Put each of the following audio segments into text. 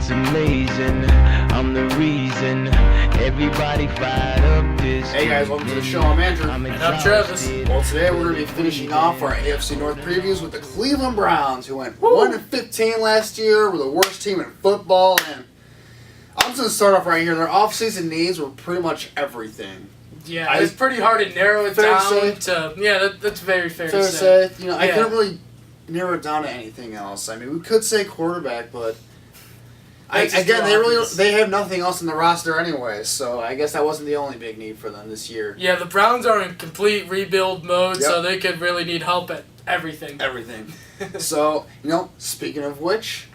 it's amazing. I'm the reason everybody fired up this. Hey guys, welcome to the show. I'm Andrew. And I'm Travis. Well, today we're going to be finishing off our AFC North Previews with the Cleveland Browns, who went 1-15 last year. Were the worst team in football, and I'm just going to start off right here. Their offseason needs were pretty much everything. Yeah, it's pretty hard to narrow it down to. Yeah, that's very fair to say. You know, I couldn't really narrow it down to anything else. I mean, we could say quarterback, but they have nothing else in the roster anyway. So I guess that wasn't the only big need for them this year. Yeah, the Browns are in complete rebuild mode, so they could really need help at everything. So, you know, speaking of which,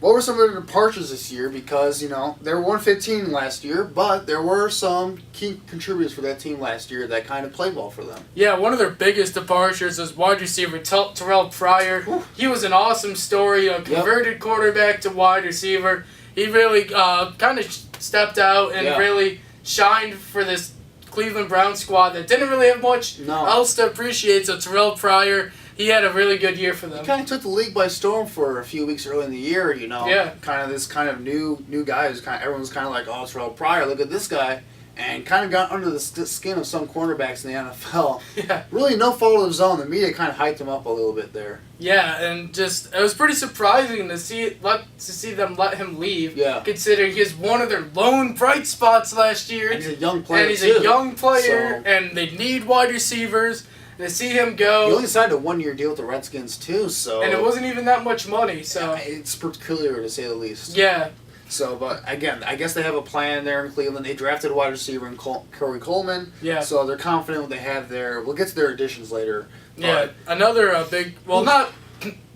what were some of the departures this year? Because, you know, they were 1-15 last year, but there were some key contributors for that team last year that kind of played well for them. Yeah, one of their biggest departures is wide receiver Terrell Pryor. He was an awesome story, a converted quarterback to wide receiver. He really kind of stepped out and really shined for this Cleveland Browns squad that didn't really have much else to appreciate. So Terrell Pryor, he had a really good year for them. He kind of took the league by storm for a few weeks early in the year, you know. Yeah. Kind of this kind of new guy who's everyone's kind of like, oh, Terrell Pryor, look at this guy. And kind of got under the skin of some cornerbacks in the NFL. Yeah. Really no fault of his own. The media kind of hyped him up a little bit there. Yeah, and just it was pretty surprising to see them let him leave. Yeah. Considering he's one of their lone bright spots last year. And he's a young player. And they need wide receivers. To see him go. He only signed a 1-year deal with the Redskins too, so. And it wasn't even that much money, so. Yeah, it's peculiar to say the least. Yeah. So, but again, I guess they have a plan there in Cleveland. They drafted a wide receiver in Corey Coleman. Yeah. So they're confident what they have there. We'll get to their additions later. Yeah. Another big, well, not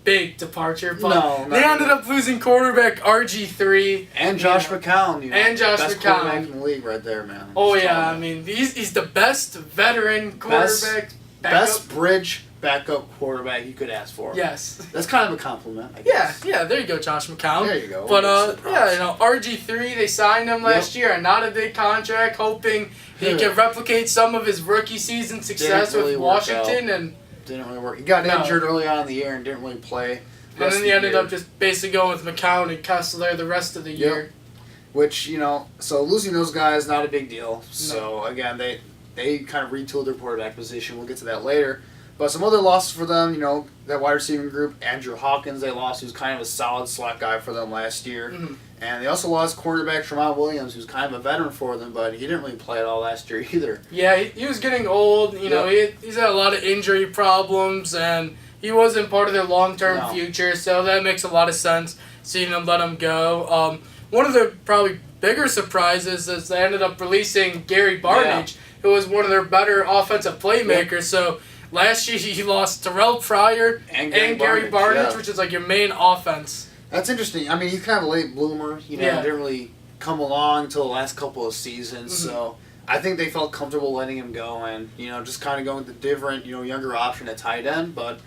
big departure, but they ended up losing quarterback RG3 and Josh McCown. You know, and Josh best McCown quarterback in the league, right there, man. Oh yeah, I mean he's the best veteran quarterback. Best bridge backup quarterback you could ask for. Yes. That's kind of a compliment, I guess. Yeah, there you go, Josh McCown. There you go. But, yeah, you know, RG3, they signed him last year, and not a big contract, hoping he could replicate some of his rookie season success with Washington. And didn't really work. He got injured early on in the year and didn't really play. And then he ended up just basically going with McCown and Kessler the rest of the year. Which, you know, so losing those guys, not a big deal. So, again, they kind of retooled their quarterback position. We'll get to that later. But some other losses for them, you know, that wide receiving group, Andrew Hawkins they lost, who's kind of a solid slot guy for them last year. Mm-hmm. And they also lost quarterback Tremont Williams, who's kind of a veteran for them, but he didn't really play at all last year either. Yeah, he was getting old. You know, he's had a lot of injury problems, and he wasn't part of their long-term future, so that makes a lot of sense, seeing them let him go. One of the probably bigger surprises is they ended up releasing Gary Barnidge, who was one of their better offensive playmakers, so last year he lost Terrell Pryor and Gary Barnidge, which is like your main offense. That's interesting. I mean, he's kind of a late bloomer. You know, didn't really come along until the last couple of seasons. Mm-hmm. So I think they felt comfortable letting him go and, you know, just kind of going with the different, you know, younger option at tight end. But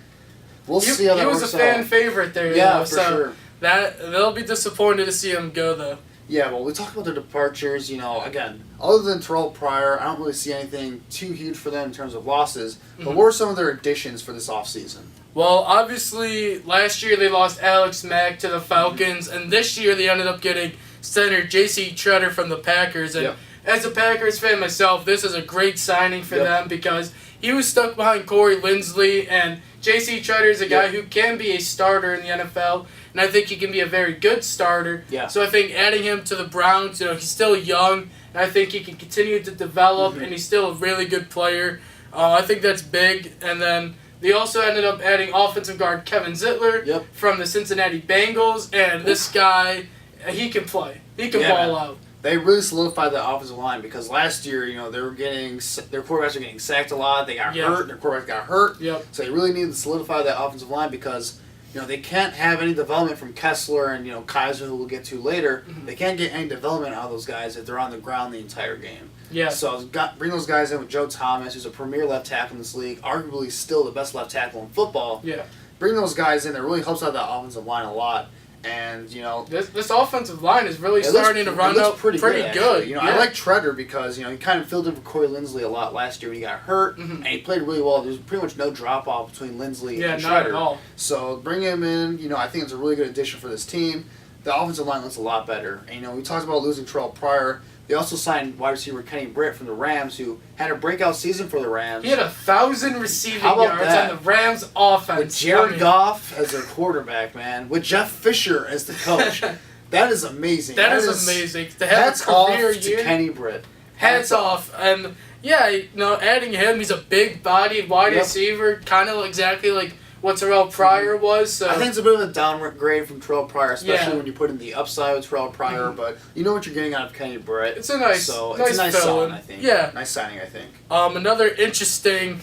we'll see how that works out. He was a fan favorite there. Yeah, for sure. They'll be disappointed to see him go, though. Yeah, well, we talked about their departures. You know, again, other than Terrell Pryor, I don't really see anything too huge for them in terms of losses. But what were some of their additions for this offseason? Well, obviously, last year they lost Alex Mack to the Falcons, and this year they ended up getting center J.C. Tretter from the Packers. And as a Packers fan myself, this is a great signing for them because he was stuck behind Corey Linsley, and J.C. Tretter is a guy who can be a starter in the NFL, and I think he can be a very good starter. Yeah. So I think adding him to the Browns, you know, he's still young, and I think he can continue to develop, and he's still a really good player. I think that's big. And then they also ended up adding offensive guard Kevin Zittler from the Cincinnati Bengals, and this guy, he can play. He can ball out. They really solidified the offensive line because last year, you know, their quarterbacks were getting sacked a lot. They got hurt. Their quarterbacks got hurt. So they really needed to solidify that offensive line because, you know, they can't have any development from Kessler and, you know, Kaiser, who we'll get to later. Mm-hmm. They can't get any development out of those guys if they're on the ground the entire game. Yeah. So bring those guys in with Joe Thomas, who's a premier left tackle in this league, arguably still the best left tackle in football. Yeah. Bring those guys in. It really helps out that offensive line a lot. And, you know, this offensive line is really starting to run out pretty good. You know, I like Tretter because, you know, he kind of filled in for Corey Linsley a lot last year when he got hurt, and he played really well. There's pretty much no drop off between Linsley and Tretter. Not at all. So bring him in. You know, I think it's a really good addition for this team. the offensive line looks a lot better. And, we talked about losing Terrell Pryor. They also signed wide receiver Kenny Britt from the Rams, who had a breakout season for the Rams. He had 1,000 receiving yards that? on the Rams offense. With Jared Goff as their quarterback, man. With Jeff Fisher as the coach. That is amazing. That is amazing. To have hats a career off year. to Kenny Britt. Hats off. And, yeah, adding him, he's a big-bodied wide receiver, kind of exactly like what Terrell Pryor was. So. I think it's a bit of a downgrade from Terrell Pryor, especially when you put in the upside with Terrell Pryor, but you know what you're getting out of Kenny Britt. It's a nice sign, I think. Yeah. Nice signing, I think. Another interesting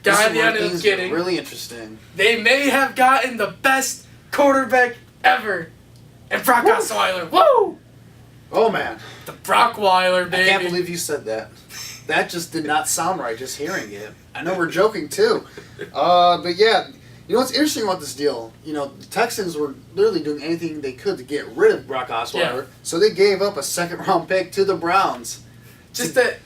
guy they ended up getting. Really interesting. They may have gotten the best quarterback ever. And Brock Osweiler. Woo! Oh, man. The Brockweiler, baby. I can't believe you said that. That just did not sound right, just hearing it. I know we're joking, too. But, yeah. You know what's interesting about this deal? The Texans were literally doing anything they could to get rid of Brock Osweiler, so they gave up a second-round pick to the Browns. Just to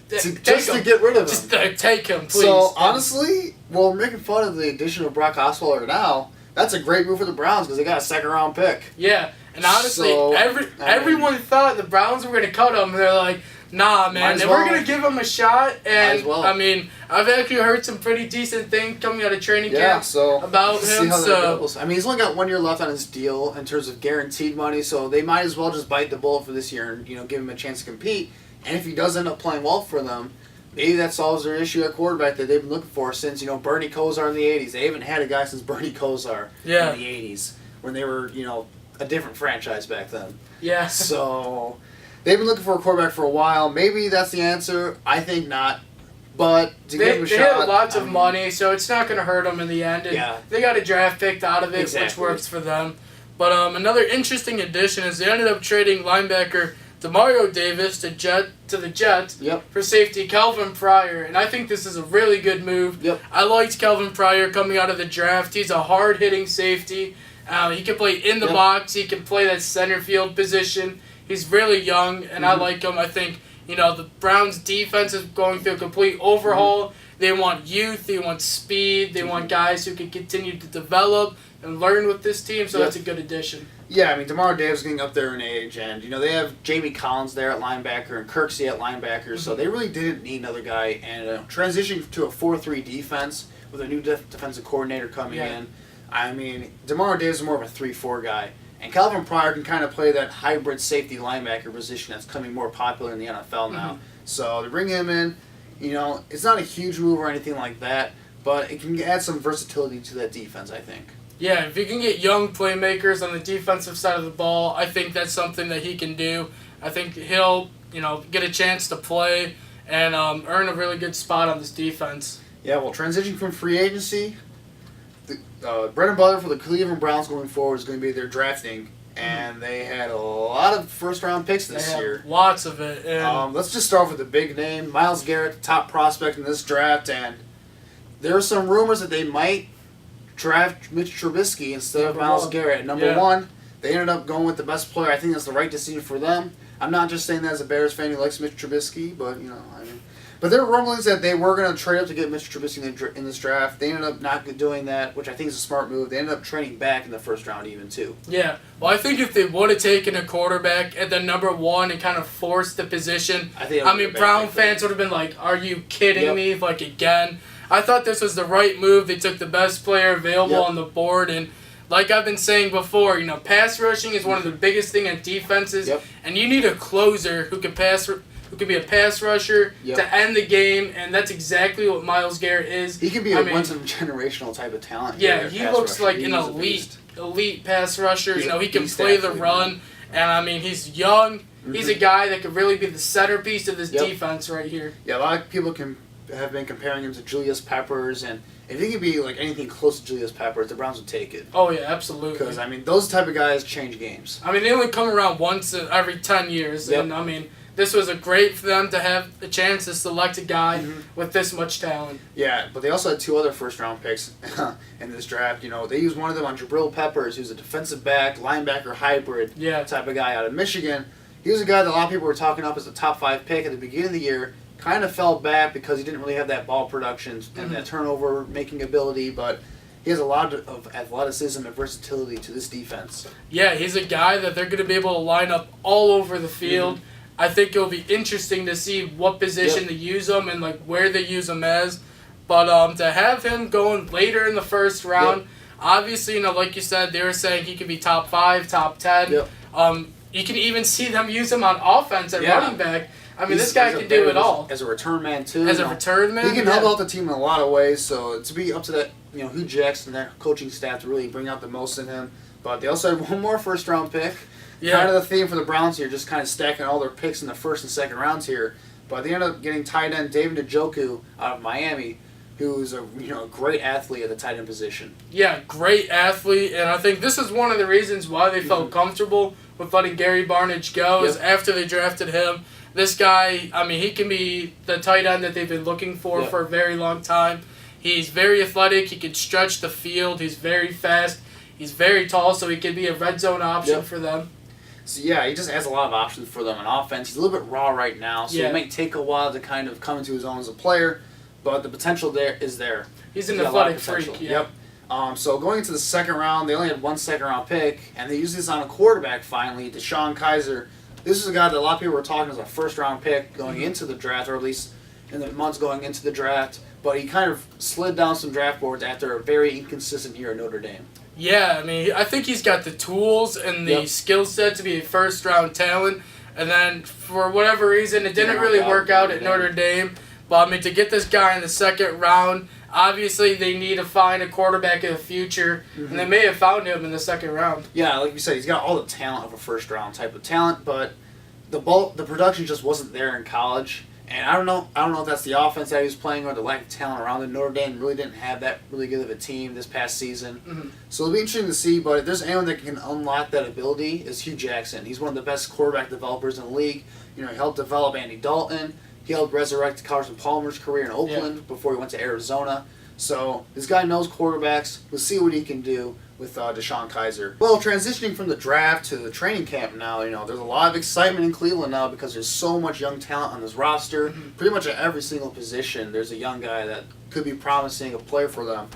get rid of him. Just to take him, please. So, honestly, we're making fun of the addition of Brock Osweiler now. That's a great move for the Browns because they got a second-round pick. Yeah, and honestly, everyone thought the Browns were going to cut him, and they're like, nah, man, we're going to give him a shot. And, I mean, I've actually heard some pretty decent things coming out of training camp about him. See how that goes. I mean, he's only got 1 year left on his deal in terms of guaranteed money, so they might as well just bite the bullet for this year and, give him a chance to compete. And if he does end up playing well for them, maybe that solves their issue at quarterback that they've been looking for since, Bernie Kosar in the 80s. They haven't had a guy since Bernie Kosar in the 80s when they were, a different franchise back then. Yeah. So they've been looking for a quarterback for a while. Maybe that's the answer. I think not. But to give him a shot. They have lots of money, so it's not going to hurt them in the end. And they got a draft pick out of it, which works for them. But another interesting addition is they ended up trading linebacker Demario Davis to the Jets for safety Kelvin Pryor, and I think this is a really good move. I liked Kelvin Pryor coming out of the draft. He's a hard-hitting safety. He can play in the box. He can play that center field position. He's really young, and I like him. I think, the Browns' defense is going through a complete overhaul. They want youth. They want speed. They want guys who can continue to develop and learn with this team, so that's a good addition. Yeah, I mean, Demario Davis is getting up there in age, and, they have Jamie Collins there at linebacker and Kirksey at linebacker, so they really didn't need another guy. And transitioning to a 4-3 defense with a new defensive coordinator coming in, I mean, Demario Davis is more of a 3-4 guy. And Calvin Pryor can kind of play that hybrid safety linebacker position that's becoming more popular in the NFL now. So to bring him in, it's not a huge move or anything like that, but it can add some versatility to that defense, I think. Yeah, if you can get young playmakers on the defensive side of the ball, I think that's something that he can do. I think he'll, get a chance to play and earn a really good spot on this defense. Yeah, well, transitioning from free agency, the bread and butter for the Cleveland Browns going forward is going to be their drafting, and they had a lot of first-round picks this year. Lots of it. And let's just start off with the big name, Myles Garrett, top prospect in this draft, and there are some rumors that they might draft Mitch Trubisky instead of Myles Garrett. Number one, they ended up going with the best player. I think that's the right decision for them. I'm not just saying that as a Bears fan who likes Mitch Trubisky, but but there were rumblings that they were going to trade up to get Mitch Trubisky in this draft. They ended up not doing that, which I think is a smart move. They ended up trading back in the first round even too. Yeah, well, I think if they would have taken a quarterback at the number one and kind of forced the position, Brown fans would have been like, "Are you kidding me?" Like again. I thought this was the right move. They took the best player available on the board, and like I've been saying before, pass rushing is one of the biggest thing on defenses, and you need a closer who can be a pass rusher to end the game, and that's exactly what Myles Garrett is. He can be once-in-a-generational type of talent. Yeah, he looks like an elite pass rusher. He can play the run, and he's young. He's a guy that could really be the centerpiece of this defense right here. Yeah, a lot of people have been comparing him to Julius Peppers, and if he could be like anything close to Julius Peppers, the Browns would take it. Oh yeah, absolutely. Because those type of guys change games. They only come around once every 10 years, and this was a great for them to have a chance to select a guy with this much talent. Yeah, but they also had two other first-round picks in this draft. They used one of them on Jabril Peppers, who's a defensive back, linebacker hybrid type of guy out of Michigan. He was a guy that a lot of people were talking up as a top 5 pick at the beginning of the year. Kind of fell back because he didn't really have that ball production and that turnover-making ability, but he has a lot of athleticism and versatility to this defense. Yeah, he's a guy that they're going to be able to line up all over the field. I think it'll be interesting to see what position to use him and like where they use him as. But to have him going later in the first round, obviously, like you said, they were saying he could be top 5, top 10. You can even see them use him on offense at running back. I mean, this guy can do it all. As a return man, too. As a return man? He can help out the team in a lot of ways, so it's to be up to that, Hugh Jackson, their coaching staff, to really bring out the most in him. But they also have one more first-round pick. Kind of the theme for the Browns here, just kind of stacking all their picks in the first and second rounds here. But they end up getting tight end David Njoku out of Miami, who's a great athlete at the tight end position. Yeah, great athlete, and I think this is one of the reasons why they felt comfortable with letting Gary Barnidge go, is after they drafted him. This guy, I mean, he can be the tight end that they've been looking for a very long time. He's very athletic. He can stretch the field. He's very fast. He's very tall, so he can be a red zone option for them. So, he just has a lot of options for them on offense. He's a little bit raw right now, so it might take a while to kind of come into his own as a player, but the potential there is there. He's an athletic freak. So going into the second round, they only had one second-round pick, and they used this on a quarterback finally, DeShone Kizer. This is a guy that a lot of people were talking as a first-round pick going into the draft, or at least in the months going into the draft, but he kind of slid down some draft boards after a very inconsistent year at Notre Dame. Yeah, I mean, I think he's got the tools and the skill set to be a first-round talent, and then for whatever reason, it didn't really work out at Notre Dame. But, I mean, to get this guy in the second round, obviously they need to find a quarterback in the future, and they may have found him in the second round. Yeah, like you said, he's got all the talent of a first-round type of talent, but the production just wasn't there in college. And I don't know if that's the offense that he was playing or the lack of talent around him. Notre Dame really didn't have that really good of a team this past season. So it'll be interesting to see, but if there's anyone that can unlock that ability, is Hugh Jackson. He's one of the best quarterback developers in the league. He helped develop Andy Dalton. He helped resurrect Carson Palmer's career in Oakland before he went to Arizona. So this guy knows quarterbacks. We'll see what he can do with DeShone Kizer. Well, transitioning from the draft to the training camp now, there's a lot of excitement in Cleveland now because there's so much young talent on this roster. Pretty much at every single position, there's a young guy that could be promising, a player for them.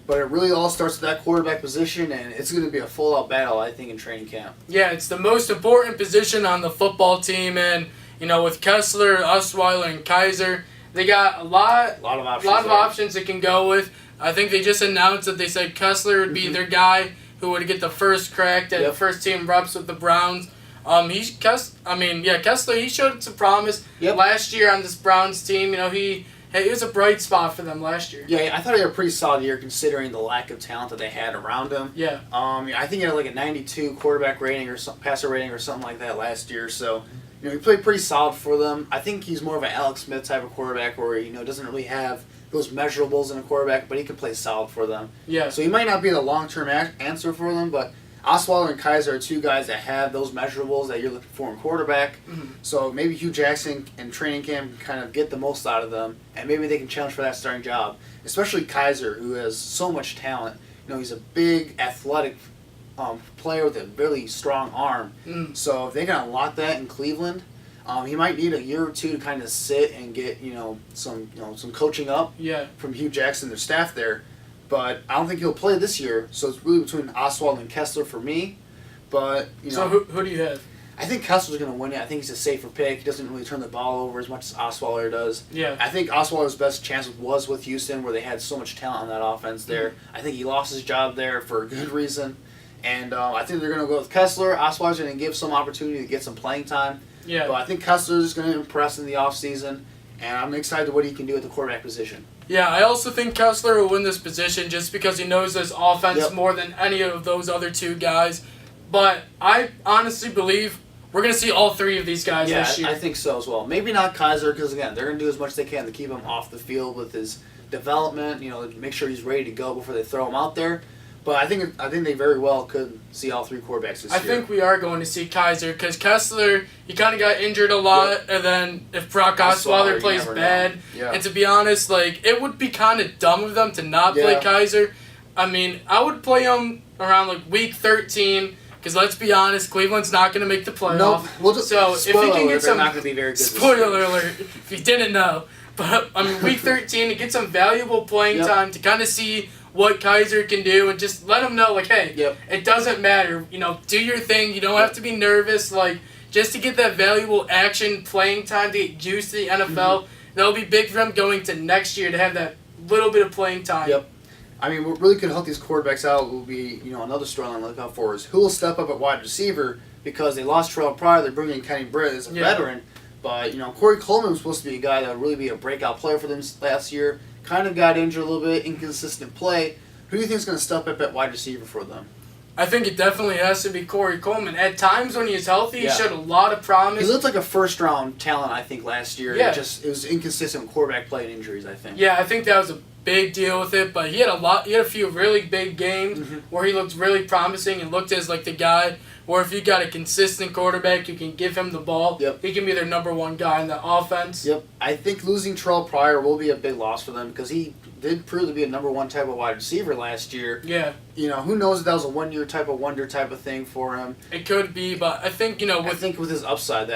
But it really all starts with that quarterback position, and it's going to be a full-out battle, I think, in training camp. Yeah, it's the most important position on the football team, and with Kessler, Osweiler, and Kizer, they got a lot of options they can go with. I think they just announced that they said Kessler would be their guy who would get the first crack at the first team reps with the Browns. Kessler, he showed some promise last year on this Browns team. He was a bright spot for them last year. Yeah, I thought he had a pretty solid year considering the lack of talent that they had around him. Yeah. I think he had like a 92 quarterback rating or passer rating or something like that last year. So, he played pretty solid for them. I think he's more of an Alex Smith type of quarterback where he doesn't really have those measurables in a quarterback, but he can play solid for them. Yeah. So he might not be the long-term answer for them, but Osweiler and Kizer are two guys that have those measurables that you're looking for in quarterback. So maybe Hugh Jackson and training camp can kind of get the most out of them, and maybe they can challenge for that starting job. Especially Kizer, who has so much talent. He's a big, athletic player with a really strong arm. So if they can unlock that in Cleveland, he might need a year or two to kind of sit and get some coaching up from Hugh Jackson, their staff there. But I don't think he'll play this year, so it's really between Osweiler and Kessler for me. But so who do you have? I think Kessler's going to win it. I think he's a safer pick. He doesn't really turn the ball over as much as Osweiler does. Yeah. I think Osweiler's best chance was with Houston, where they had so much talent on that offense there. I think he lost his job there for a good reason. And I think they're going to go with Kessler. Osweiler's going to give some opportunity to get some playing time. Yeah. But I think Kessler's going to impress in the offseason, and I'm excited to what he can do at the quarterback position. Yeah, I also think Kessler will win this position just because he knows this offense more than any of those other two guys. But I honestly believe we're going to see all three of these guys this year. I think so as well. Maybe not Kizer because, again, they're going to do as much as they can to keep him off the field with his development, make sure he's ready to go before they throw him out there. But I think they very well could see all three quarterbacks this year. I think we are going to see Kizer because Kessler, he kind of got injured a lot, and then if Brock Osweiler plays bad, and to be honest, it would be kind of dumb of them to not play Kizer. I mean, I would play him around week 13 because let's be honest, Cleveland's not going to make the playoff. Nope. So if he can get some, not going to be very good. Spoiler alert, if you didn't know. But, week 13, to get some valuable playing time to kind of see what Kaiser can do and just let him know, like, hey, Yep. it doesn't matter. Do your thing. You don't have to be nervous. Like, just to get that valuable action playing time to get used to the NFL. That'll be big for him going to next year to have that little bit of playing time. Yep. I mean, what really could help these quarterbacks out will be, another storyline to look out for is who will step up at wide receiver because they lost Terrell Pryor. They're bringing in Kenny Britt as a veteran. But, Corey Coleman was supposed to be a guy that would really be a breakout player for them last year. Kind of got injured a little bit, inconsistent play. Who do you think is going to step up at wide receiver for them? I think it definitely has to be Corey Coleman. At times when he was healthy, he showed a lot of promise. He looked like a first-round talent, I think, last year. Yeah. It was inconsistent with quarterback play and injuries, I think. Yeah, I think that was a big deal with it. But he had a few really big games where he looked really promising and looked as like the guy where if you got a consistent quarterback, you can give him the ball. Yep. He can be their number one guy in the offense. Yep. I think losing Terrell Pryor will be a big loss for them because he did prove to be a number one type of wide receiver last year. Yeah. Who knows if that was a one-year type of wonder type of thing for him. It could be, but I think, with his upside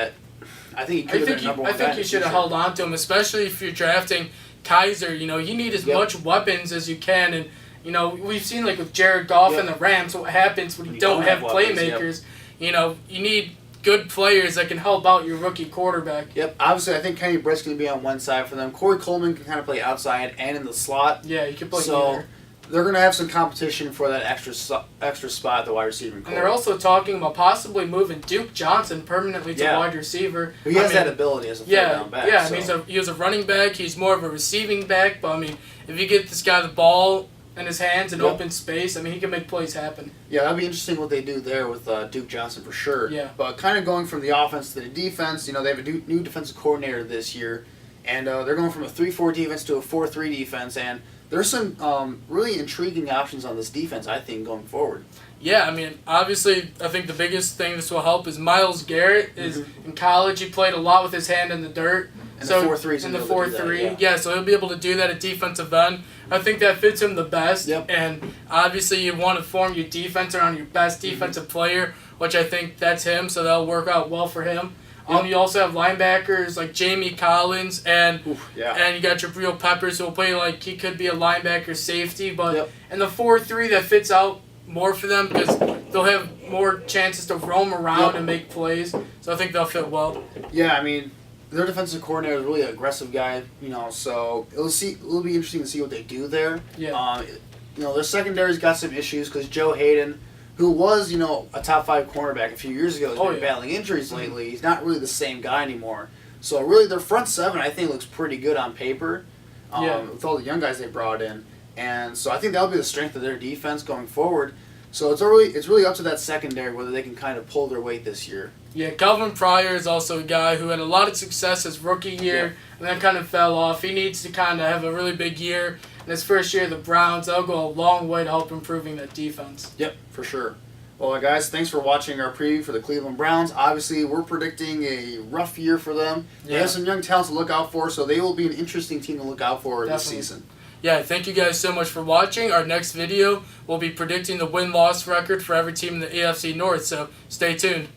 I think he could have been number one. I think you should have held on to him, especially if you're drafting Kaiser. You need as much weapons as you can, and we've seen like with Jared Goff and the Rams what happens when you don't have playmakers. You need good players that can help out your rookie quarterback. Yep. Obviously, I think Kenny Britt's going to be on one side for them. Corey Coleman can kind of play outside and in the slot. Yeah, he can play either. They're going to have some competition for that extra spot at the wide receiving core. And they're also talking about possibly moving Duke Johnson permanently to wide receiver. He has that ability as a third-down back. Yeah, he was a running back. He's more of a receiving back. But, if you get this guy the ball in his hands in open space, he can make plays happen. Yeah, that'd be interesting what they do there with Duke Johnson for sure. Yeah. But kind of going from the offense to the defense, they have a new defensive coordinator this year. And they're going from a 3-4 defense to a 4-3 defense. And there's some really intriguing options on this defense, I think, going forward. Yeah, obviously, I think the biggest thing this will help is Myles Garrett. In college, he played a lot with his hand in the dirt. And the 4-3's in the 4-3, so he'll be able to do that at defensive end. I think that fits him the best. Yep. And obviously, you want to form your defense around your best defensive player, which I think that's him, so that'll work out well for him. Yep. You also have linebackers like Jamie Collins and you got Jabril Peppers who will play like he could be a linebacker safety, but in the 4-3 that fits out more for them because they'll have more chances to roam around and make plays. So I think they'll fit well. Yeah, their defensive coordinator is really an aggressive guy, so it'll be interesting to see what they do there. Yeah. Their secondary's got some issues because Joe Hayden, who was, a top 5 cornerback a few years ago, has been battling injuries lately. He's not really the same guy anymore. So really, their front seven, I think, looks pretty good on paper with all the young guys they brought in. And so I think that'll be the strength of their defense going forward. So it's really up to that secondary whether they can kind of pull their weight this year. Yeah, Calvin Pryor is also a guy who had a lot of success his rookie year and then kind of fell off. He needs to kind of have a really big year. In his first year, the Browns, that'll go a long way to help improving that defense. Yep, for sure. Well, guys, thanks for watching our preview for the Cleveland Browns. Obviously, we're predicting a rough year for them. They have some young talents to look out for, so they will be an interesting team to look out for this season. Yeah, thank you guys so much for watching. Our next video, we'll be predicting the win-loss record for every team in the AFC North, so stay tuned.